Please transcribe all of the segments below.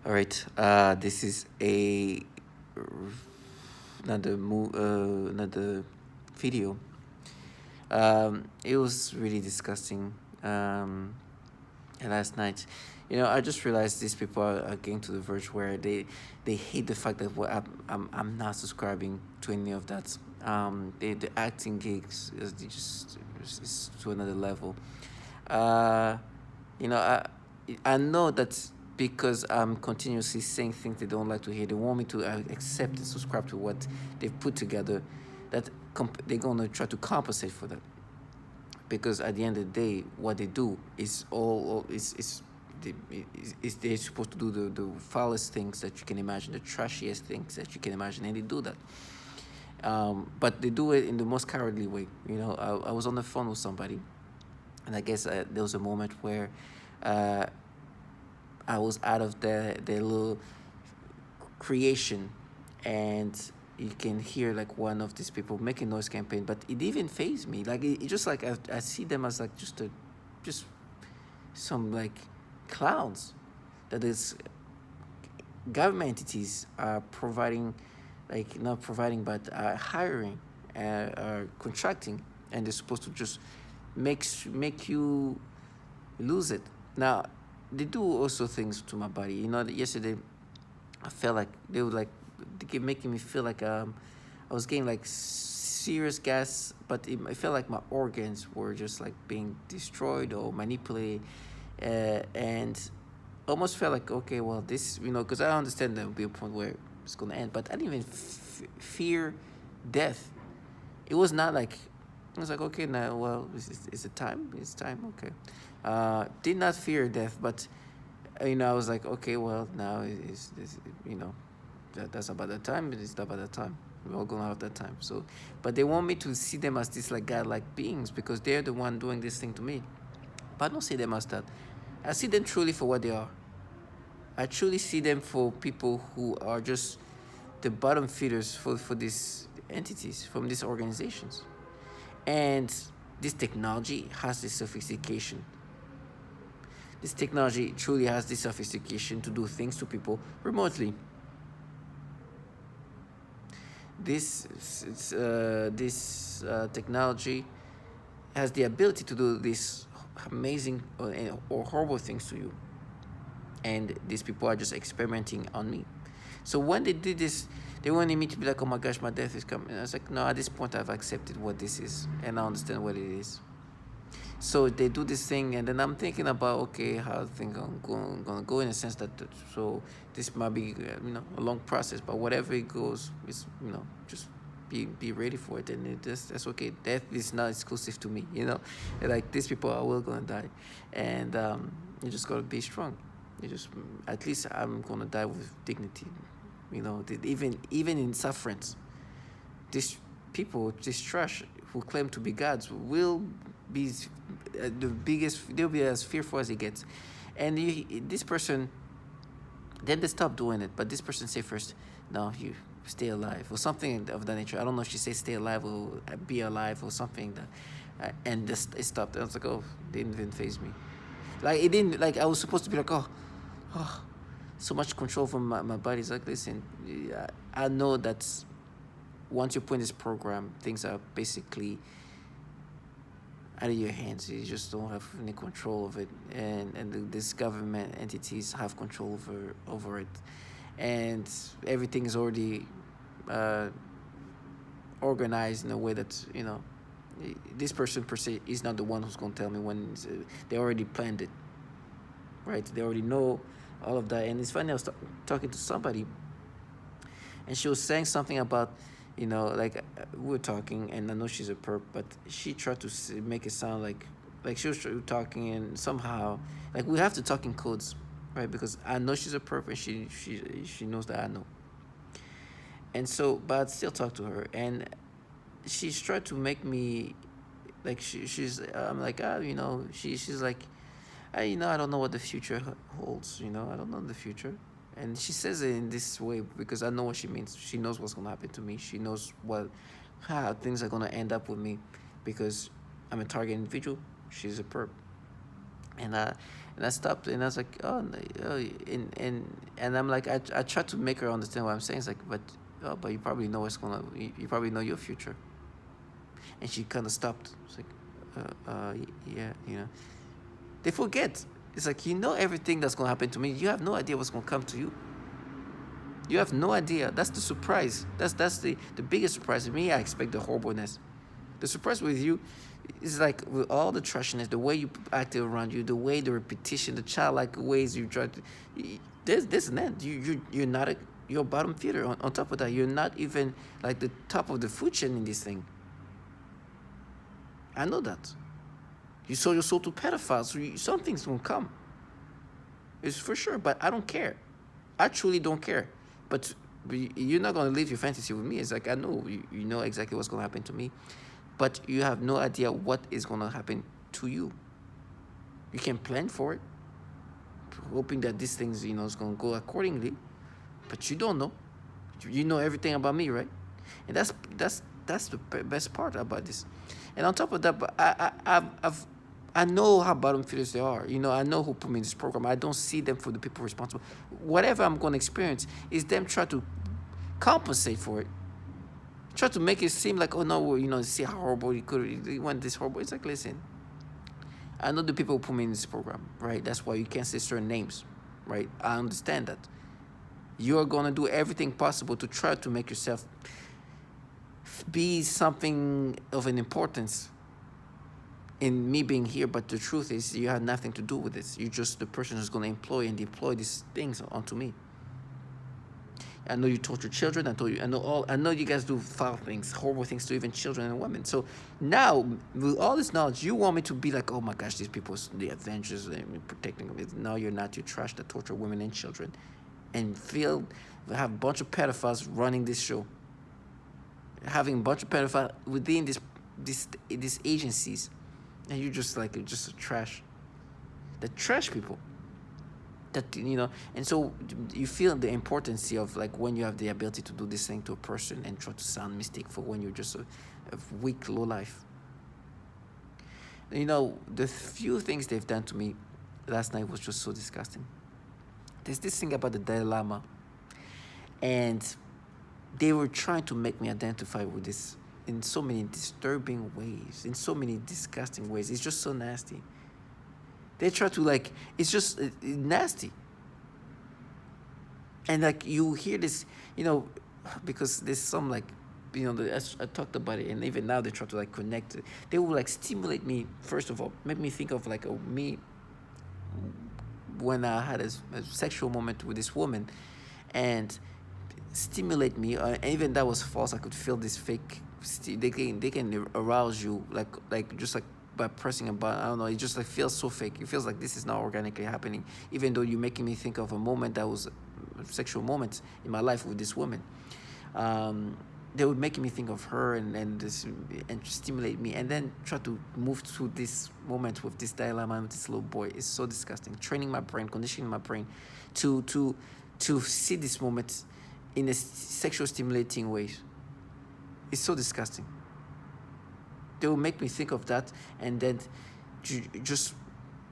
All right. This is another video. It was really disgusting. Last night, I just realized these people are getting to the verge where they hate the fact that I'm not subscribing to any of that. The acting gigs is to another level. Uh, I know that because I'm continuously saying things they don't like to hear, they want me to accept and subscribe to what they've put together, that they're going to try to compensate for that. Because at the end of the day, what they do is they're supposed to do the foulest things that you can imagine, the trashiest things that you can imagine, and they do that. But they do it in the most cowardly way. I was on the phone with somebody, and I guess there was a moment where uh, I was out of their little creation, and you can hear like one of these people making noise campaign, but it even fazed me. Like it just like I see them as like just some like clowns that is government entities are providing, like not providing but hiring, contracting, and they're supposed to just make you lose it. Now, they do also things to my body. Yesterday I felt like they would like they keep making me feel like I was getting like serious gas, but I felt like my organs were just like being destroyed or manipulated, and almost felt like, okay, well, this, because I understand there will be a point where it's gonna end, but I didn't even fear death. It was not like, I was like, okay, now, well, is it time? It's time, okay. Did not fear death, but I was like, okay, well, now is that's about that time. It's about that time. We're all gonna have that time. So, but they want me to see them as this like godlike beings because they're the one doing this thing to me. But I don't see them as that. I see them truly for what they are. I truly see them for people who are just the bottom feeders for these entities, from these organizations. And this technology has this sophistication. This technology truly has this sophistication to do things to people remotely. This technology has the ability to do these amazing or horrible things to you, and these people are just experimenting on me. So when they did this, they wanted me to be like, oh my gosh, my death is coming. And I was like, no, at this point I've accepted what this is and I understand what it is. So they do this thing, and then I'm thinking about, okay, how things are gonna go, in a sense that, so this might be a long process, but whatever it goes, is just be ready for it, and that's okay. Death is not exclusive to me. Like these people are all gonna die, and you just gotta be strong. You just, at least I'm gonna die with dignity. Even in sufferance, these people, this trash who claim to be gods, will be the biggest. They'll be as fearful as it gets, and this person, then they stop doing it. But this person say first, no, you stay alive or something of that nature. I don't know if she said stay alive or be alive or something that, and this it stopped. I was like, oh, they didn't even faze me. Like it didn't. Like I was supposed to be like, oh, so much control over my body. It's like, listen, I know that once you put in this program, things are basically out of your hands. You just don't have any control of it, and these government entities have control over it, and everything is already organized in a way that this person per se is not the one who's going to tell me when. They already planned it, right? They already know all of that. And it's funny, I was talking to somebody, and she was saying something about, like we were talking, and I know she's a perp, but she tried to make it sound like she was talking, and somehow, like, we have to talk in codes, right? Because I know she's a perp, and she knows that I know. And so, but I'd still talk to her, and she's tried to make me, like, she's I'm like, she's like, I don't know what the future holds. I don't know the future. And she says it in this way because I know what she means. She knows what's gonna happen to me. She knows how things are gonna end up with me, because I'm a target individual. She's a perp. and I stopped, and I was like, oh, and I'm like, I tried to make her understand what I'm saying. It's like, but you probably know you probably know your future. And she kind of stopped. It's like, yeah, they forget. It's like, everything that's gonna happen to me. You have no idea what's gonna come to you. You have no idea. That's the surprise. That's the biggest surprise. To me, I expect the horribleness. The surprise with you is like with all the trashiness, the way you acted around you, the way the repetition, the childlike ways you try to. There's an end. You're not you're a bottom feeder. On top of that, you're not even like the top of the food chain in this thing. I know that. You sold your soul to pedophiles, so something's gonna come. It's for sure, but I don't care. I truly don't care. But you're not gonna live your fantasy with me. It's like, I know you know exactly what's gonna happen to me, but you have no idea what is gonna happen to you. You can plan for it, hoping that these things is gonna go accordingly, but you don't know. You know everything about me, right? And that's the best part about this. And on top of that, but I know how bottom feeders they are. I know who put me in this program. I don't see them for the people responsible. Whatever I'm going to experience is them try to compensate for it. Try to make it seem like, oh no, see how horrible you went this horrible. It's like, listen, I know the people who put me in this program, right? That's why you can't say certain names, right? I understand that. You're going to do everything possible to try to make yourself be something of an importance in me being here, but the truth is you have nothing to do with this. You're just the person who's going to employ and deploy these things onto me. I know you torture children. I know you guys do foul things, horrible things to even children and women. So now, with all this knowledge, you want me to be like, oh my gosh, these people, the Avengers, protecting them. No, you're not. You trash that torture women and children, and have a bunch of pedophiles running this show. Having a bunch of pedophiles within these agencies, and you're just a trash. The trash people. And so you feel the importance of like when you have the ability to do this thing to a person and try to sound for when you're just a weak low life. The few things they've done to me last night was just so disgusting. There's this thing about the Dalai Lama, and they were trying to make me identify with this in so many disturbing ways, in so many disgusting ways. It's just so nasty. They try to it's just nasty. And you hear this, because there's some I talked about it, and even now they try to connect it. They will stimulate me, first of all, make me think of me when I had a sexual moment with this woman, and stimulate me. Even that was false. I could feel this fake. They can arouse you just by pressing a button. I don't know. It just feels so fake. It feels like this is not organically happening, even though you're making me think of a moment that was a sexual moment in my life with this woman. They would make me think of her and stimulate me, and then try to move to this moment with this Dalai Lama, with this little boy. It's so disgusting. Training my brain, conditioning my brain to see this moment in a sexual stimulating way. It's so disgusting. They will make me think of that, and then just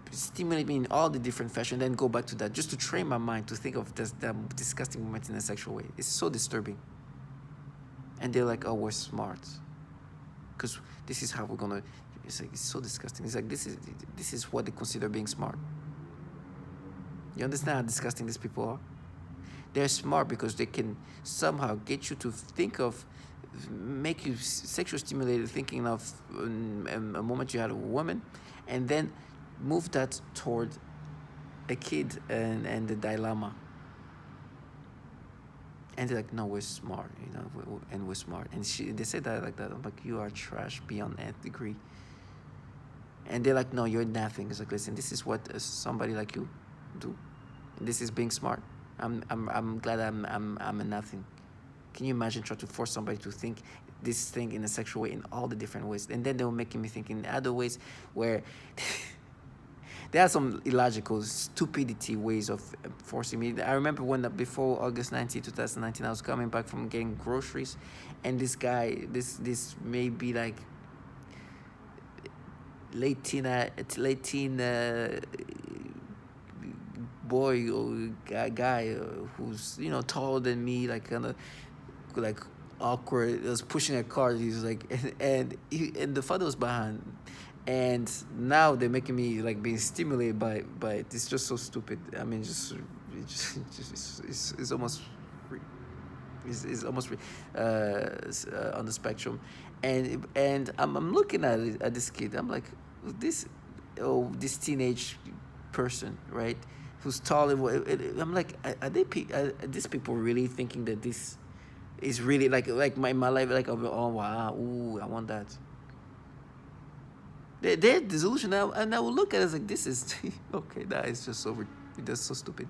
stimulate me in all the different fashion, then go back to that, just to train my mind to think of that disgusting moment in a sexual way. It's so disturbing. And they're like, oh, we're smart, because this is how we're gonna. It's so disgusting. It's this is what they consider being smart. You understand how disgusting these people are? They're smart because they can somehow get you to think of, make you sexually stimulated, thinking of a moment you had with a woman, and then move that toward a kid and the dilemma. And they're like, no, we're smart, and we're smart. And they say that like that. I'm like, you are trash beyond nth degree. And they're like, no, you're nothing. It's like, listen, this is what somebody like you do. And this is being smart. I'm glad I'm a nothing. Can you imagine trying to force somebody to think this thing in a sexual way in all the different ways? And then they were making me think in other ways where there are some illogical, stupidity ways of forcing me. I remember when before August 19, 2019, I was coming back from getting groceries, and this guy, this maybe late teen boy or guy who's taller than me, like kind of like awkward. He was pushing a car. He's like, and the father was behind, and now they're making me like being stimulated by it. It's just so stupid. I mean, it's almost is almost on the spectrum, and I'm looking at this kid. I'm like, this this teenage person, right? Who's tall I'm like, are these people really thinking that this is really like my life? Like, oh wow, ooh, I want that. They're delusional, and I will look at it as like, this is okay. That is just so that's so stupid.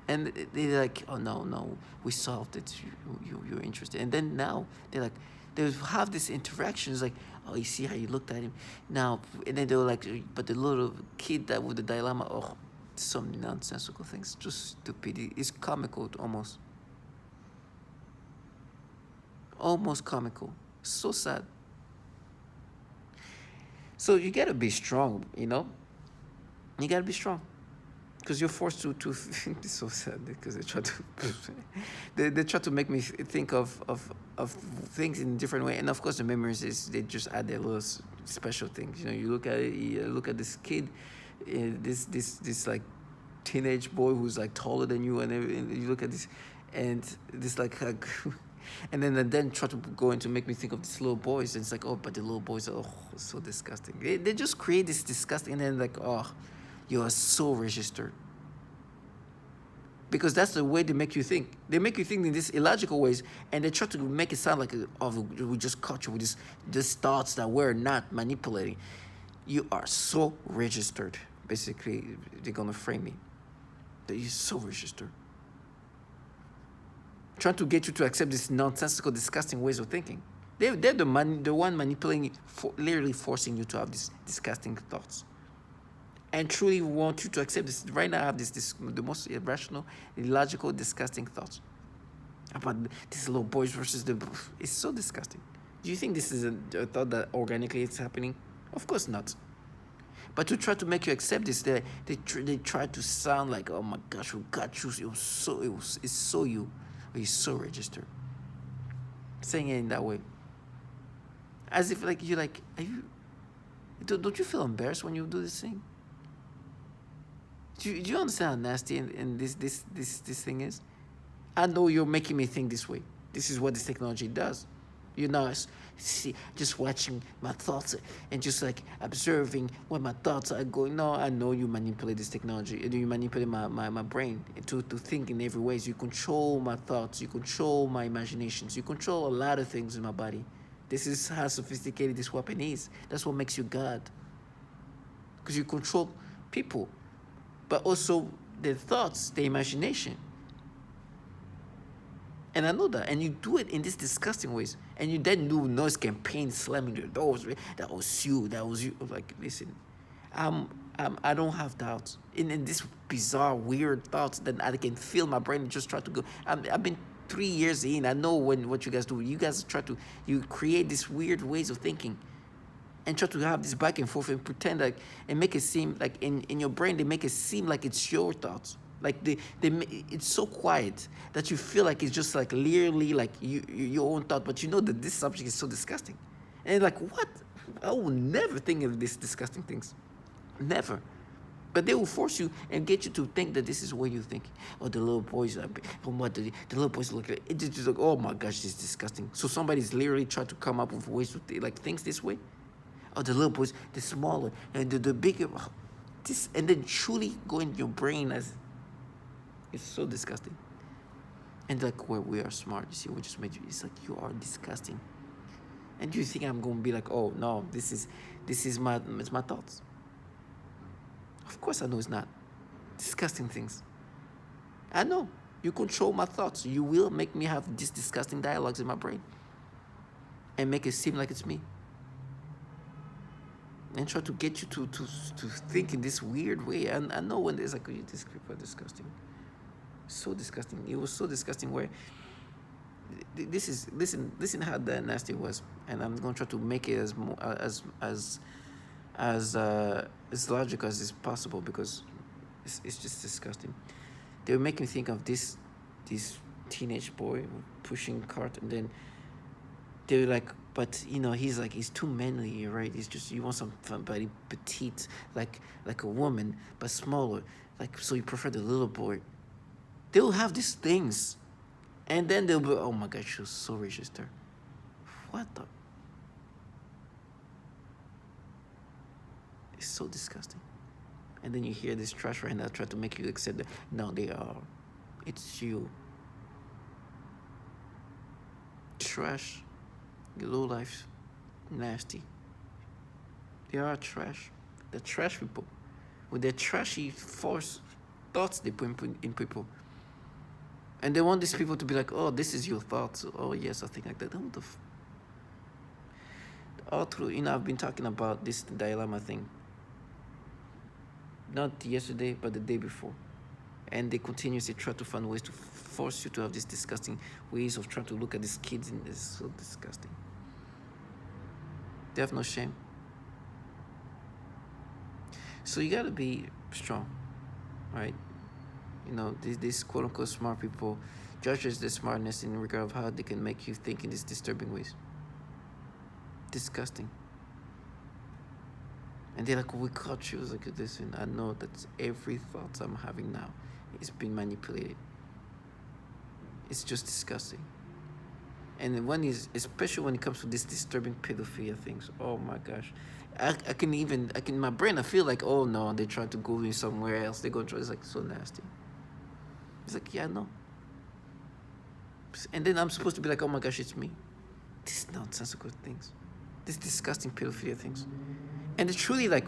And they're like, oh no, no, we solved it. You're interested. And then now they're like, they have this interaction. It's like, oh, you see how you looked at him now. And then they were like, but the little kid that with the dilemma, oh, some nonsensical things, just stupid. It's comical almost comical. So sad. So you gotta be strong, You gotta be strong, because you're forced to it's so sad because they try to they try to make me think of things in a different way. And of course the memories is they just add their little special things. You look at it, you look at this kid, this like teenage boy who's like taller than you, and you look at this, and this like and then try to go into make me think of these little boys, and it's like, oh, but the little boys are so disgusting. They just create this disgusting, and then like, oh, you are so registered. Because that's the way they make you think. They make you think in these illogical ways, and they try to make it sound like, oh, we just caught you with these thoughts that we're not manipulating. You are so registered. Basically, they're gonna frame me. That you're so registered. Trying to get you to accept these nonsensical, disgusting ways of thinking. They're the one manipulating, literally forcing you to have these disgusting thoughts. And truly want you to accept this. Right now I have the most irrational, illogical, disgusting thoughts about these little boys versus it's so disgusting. Do you think this is a thought that organically it's happening? Of course not. But to try to make you accept this, they try to sound like, oh my gosh, we got you. It's so you. You're so registered. Saying it in that way. As if like you're like, don't you feel embarrassed when you do this thing? Do you understand how nasty and this thing is? I know you're making me think this way. This is what this technology does. You're now just watching my thoughts and just like observing what my thoughts are going. No, I know you manipulate this technology. You manipulate my brain to think in every way. So you control my thoughts. You control my imaginations. You control a lot of things in my body. This is how sophisticated this weapon is. That's what makes you God. Because you control people, but also their thoughts, their imagination. And I know that. And you do it in these disgusting ways. And you then do noise campaign slamming the doors. That was you. That was you. Like, listen, I don't have doubts. In this bizarre, weird thoughts that I can feel my brain just try to go. I've been 3 years in. I know what you guys do. You guys you create these weird ways of thinking. And try to have this back and forth and pretend like, and make it seem like in your brain, they make it seem like it's your thoughts. Like it's so quiet that you feel like it's just like literally like your own thought, but you know that this subject is so disgusting. And like, what? I will never think of these disgusting things. Never. But they will force you and get you to think that this is what you think. Oh, the little boys, the little boys look like, it's just like, oh my gosh, this is disgusting. So somebody's literally trying to come up with ways to like things this way. Oh, the little boys, the smaller, and the bigger. This, and then truly go in your brain as, it's so disgusting. And like, where we are smart, you see, we just made you, it's like, you are disgusting. And do you think I'm going to be like, oh no, it's my thoughts? Of course I know it's not. Disgusting things. I know. You control my thoughts. You will make me have these disgusting dialogues in my brain. And make it seem like it's me. And try to get you to think in this weird way. And I know when there's like, oh, these people are disgusting. So disgusting. It was so disgusting where listen how that nasty was, and I'm gonna try to make it as logical as is possible because it's just disgusting. They were making me think of this teenage boy pushing cart, and then they were like, but he's too manly, right? He's just, you want somebody petite, like a woman, but smaller, like, so you prefer the little boy. They'll have these things, and then they'll be, oh my god, she was so registered. What the? It's so disgusting. And then you hear this trash right now try to make you accept that. No, they are. It's you. Trash. Low life. Nasty. They are trash. They're trash people. With their trashy false thoughts they put in people. And they want these people to be like, oh, this is your thoughts. Oh, yes, I think like that. What the all through, I've been talking about this dilemma thing. Not yesterday, but the day before. And they continuously try to find ways to force you to have these disgusting ways of trying to look at these kids, and it's so disgusting. They have no shame. So you gotta be strong, right? These quote unquote smart people judges their smartness in regard of how they can make you think in these disturbing ways. Disgusting. And they're like, we caught you. I was like, listen, I know that every thought I'm having now is being manipulated. It's just disgusting. And especially when it comes to these disturbing pedophilia things, oh my gosh. I can in my brain, I feel like, oh no, they try to go in somewhere else. They go try, it's like so nasty. It's like, yeah, no. And then I'm supposed to be like, oh my gosh, it's me. This nonsensical things. These disgusting pedophilia things. And it's truly like,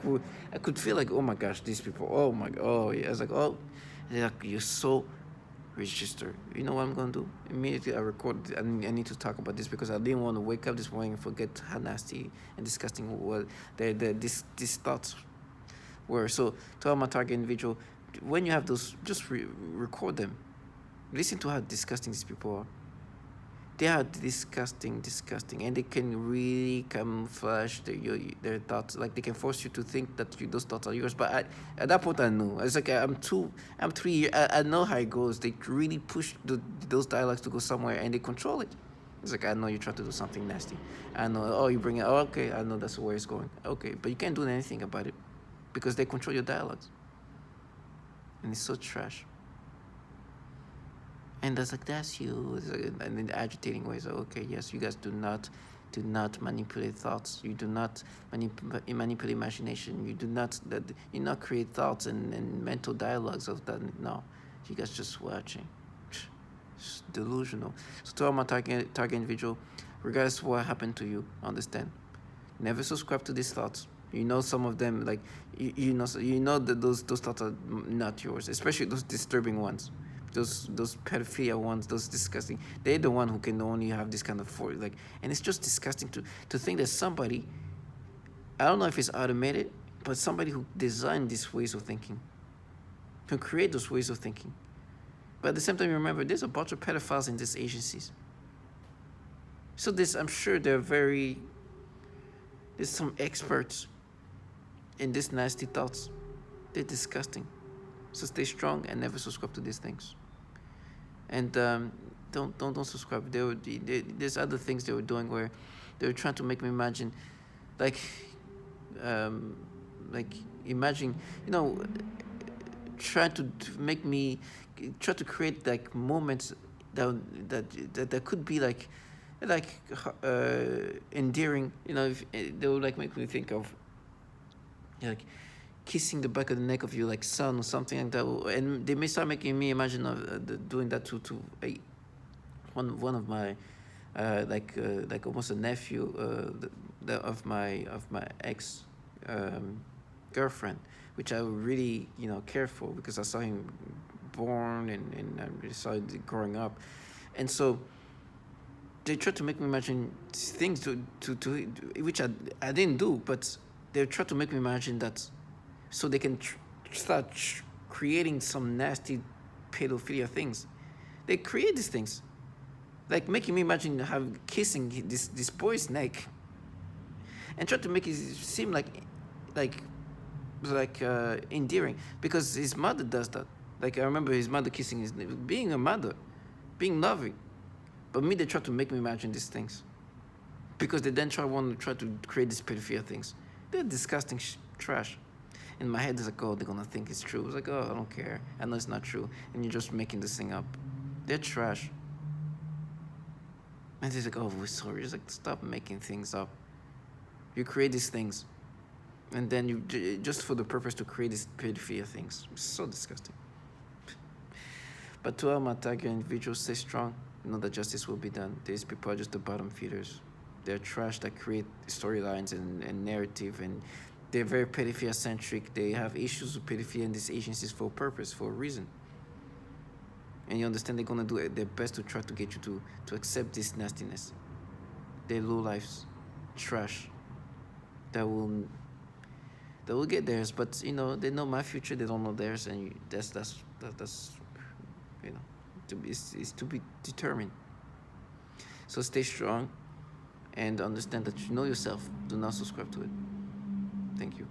I could feel like, oh my gosh, these people, oh my god, oh yeah. I was like, oh, they're like, you're so registered. You know what I'm gonna do? Immediately I record, I need to talk about this because I didn't want to wake up this morning and forget how nasty and disgusting these thoughts were. So to all my target individual, when you have those, just record them. Listen to how disgusting these people are. They are disgusting, and they can really camouflage their thoughts. Like they can force you to think that those thoughts are yours. But at that point, I knew. It's like I'm 3 years. I know how it goes. They really push those dialogues to go somewhere, and they control it. It's like, I know you try to do something nasty. I know. Oh, you bring it. Oh, okay, I know that's where it's going. Okay, but you can't do anything about it because they control your dialogues, and it's so trash. And that's like, that's you. And in the agitating ways, okay, yes, you guys do not manipulate thoughts. You do not manipulate imagination. You do not create thoughts and mental dialogues of that. No, you guys just watching. It's delusional. So to all my target individual, regardless of what happened to you, understand. Never subscribe to these thoughts. Some of them, like you know that those thoughts are not yours, especially those disturbing ones. Those pedophilia ones, those disgusting. They're the one who can only have this kind of and it's just disgusting to think that somebody, I don't know if it's automated, but somebody who designed these ways of thinking, who create those ways of thinking. But at the same time, remember, there's a bunch of pedophiles in these agencies. So I'm sure there's some experts in these nasty thoughts. They're disgusting. So stay strong and never subscribe to these things. And don't subscribe. There's other things they were doing where they were trying to make me imagine, imagine, trying to make me try to create like moments that could be like endearing. If they would like make me think of like kissing the back of the neck of your like son or something like that, and they may start making me imagine doing that to one of my like almost a nephew of my ex girlfriend, which I really care for because I saw him born and I saw it growing up, and so they tried to make me imagine things to which I didn't do, but they tried to make me imagine that. So they can start creating some nasty pedophilia things. They create these things. like making me imagine having kissing this boy's neck, and try to make it seem like endearing, because his mother does that. Like I remember his mother kissing his, being a mother, being loving. But me, they try to make me imagine these things, because they then want to try to create these pedophilia things. They're disgusting trash. In my head, it's like, oh, they're gonna think it's true. It's like, oh, I don't care. I know it's not true, and you're just making this thing up. They're trash. And he's like, oh, we're sorry. It's like, stop making things up. You create these things, and then you just for the purpose to create these pedophilia things. It's so disgusting. But to all my target individuals, stay strong. Know that justice will be done. These people are just the bottom feeders. They're trash that create storylines and narrative, and they're very pedophilia centric. They have issues with pedophilia in these agencies for a purpose, for a reason. And you understand they're gonna do their best to try to get you to accept this nastiness. They're low lives, trash. That will get theirs, but you know they know my future. They don't know theirs, and that's you know, is to be determined. So stay strong, and understand that you know yourself. Do not subscribe to it. Thank you.